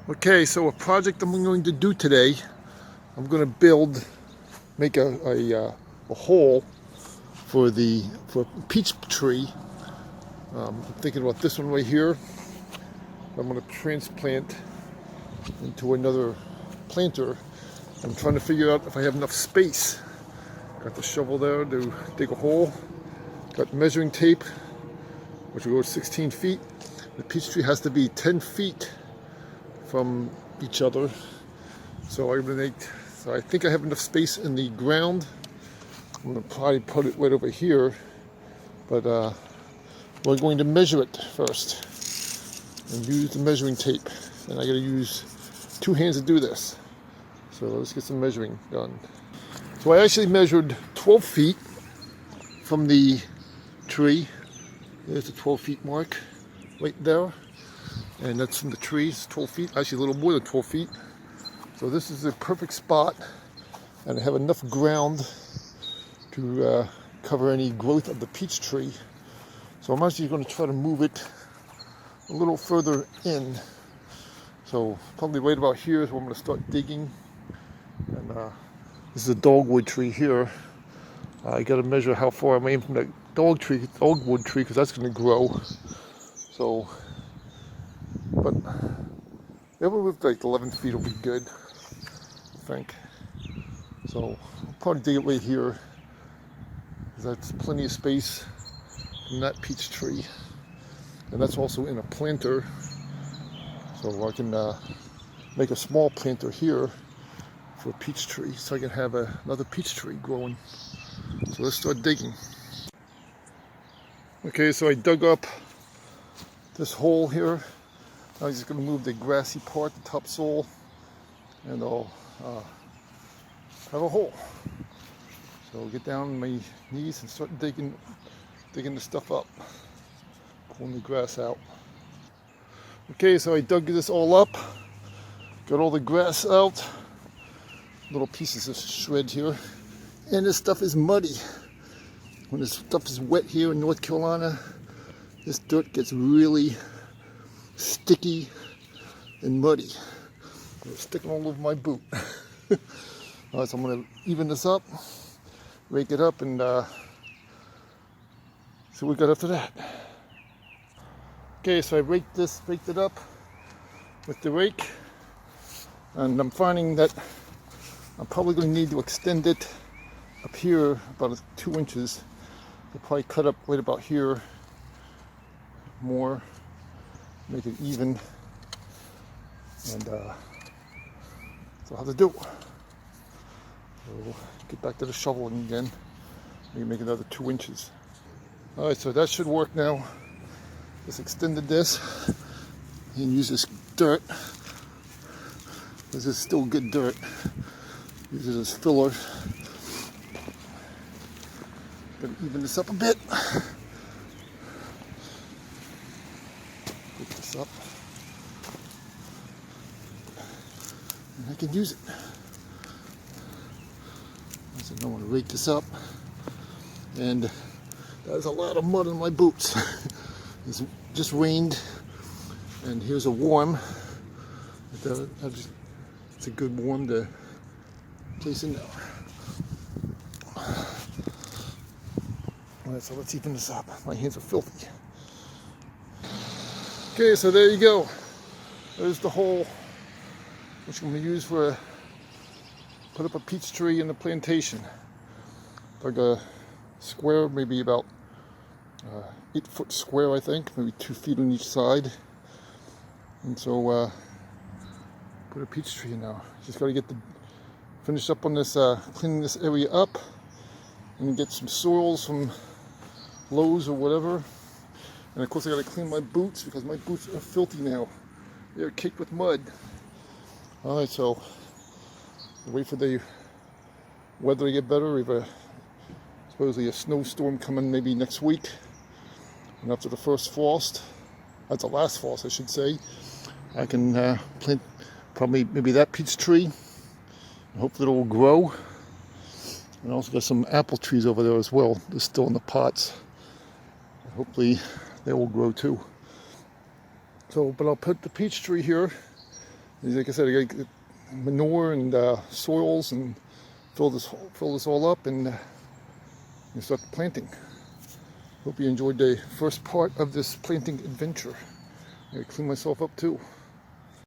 Okay, so a project I'm going to do today, I'm going to make a hole for a peach tree. I'm thinking about this one right here. I'm going to transplant into another planter. I'm trying to figure out if I have enough space. Got the shovel there to dig a hole. Got measuring tape, which will go 16 feet. The peach tree has to be 10 feet from each other. So I think I have enough space in the ground. I'm going to probably put it right over here, but we're going to measure it first and use the measuring tape. And I got to use 2 hands to do this. So let's get some measuring done. So I actually measured 12 feet from the tree. There's the 12 feet mark right there. And that's from the tree, it's 12 feet, actually a little more than 12 feet. So this is the perfect spot, and I have enough ground to cover any growth of the peach tree. So I'm actually going to try to move it a little further in. So probably right about here is where I'm going to start digging. And this is a dogwood tree here. I got to measure how far I'm aiming from that dogwood tree, because that's going to grow. So, but maybe with like 11 feet will be good, I think. So I'll probably dig it right here, because that's plenty of space in that peach tree. And that's also in a planter. So I can make a small planter here for a peach tree, so I can have another peach tree growing. So let's start digging. Okay, so I dug up this hole here. I'm just going to move the grassy part, the topsoil, and I'll have a hole. So I'll get down on my knees and start digging the stuff up, pulling the grass out. Okay, so I dug this all up, got all the grass out, little pieces of shred here, and this stuff is muddy. When this stuff is wet here in North Carolina, this dirt gets really sticky and muddy. It's sticking all over my boot. Alright, so I'm going to even this up, rake it up, and see what we got after that. Okay, so I raked it up with the rake, and I'm finding that I'm probably going to need to extend it up here about 2 inches. I'll probably cut up right about here more, make it even, and so I'll have to do it. So get back to the shoveling again, maybe make another 2 inches. Alright, so that should work now. Just extended this and use this dirt. This is still good dirt. Use it as filler. Gonna even this up a bit. Pick this up. And I can use it. So I want to rake this up. And there's a lot of mud on my boots. It's just rained. And here's a worm. It's a good worm to place in there. Alright, so let's even this up. My hands are filthy. Okay, so there you go. There's the hole, which I'm going to use for put up a peach tree in the plantation. Like a square, maybe about 8 foot square, I think, maybe 2 feet on each side. And so put a peach tree in now. Just got to finish up on this, cleaning this area up, and get some soils from Lowe's or whatever. And of course I got to clean my boots, because my boots are filthy now. They're caked with mud. Alright, so wait for the weather to get better. We have supposedly a snowstorm coming maybe next week. And after the first frost, that's the last frost I should say, I can plant maybe that peach tree. And hopefully it will grow. And I also got some apple trees over there as well. They're still in the pots. Hopefully they will grow too. So, but I'll put the peach tree here Like I said, I gotta get manure and soils and fill this all up and start planting. Hope you enjoyed the first part of this planting adventure. I gotta clean myself up too.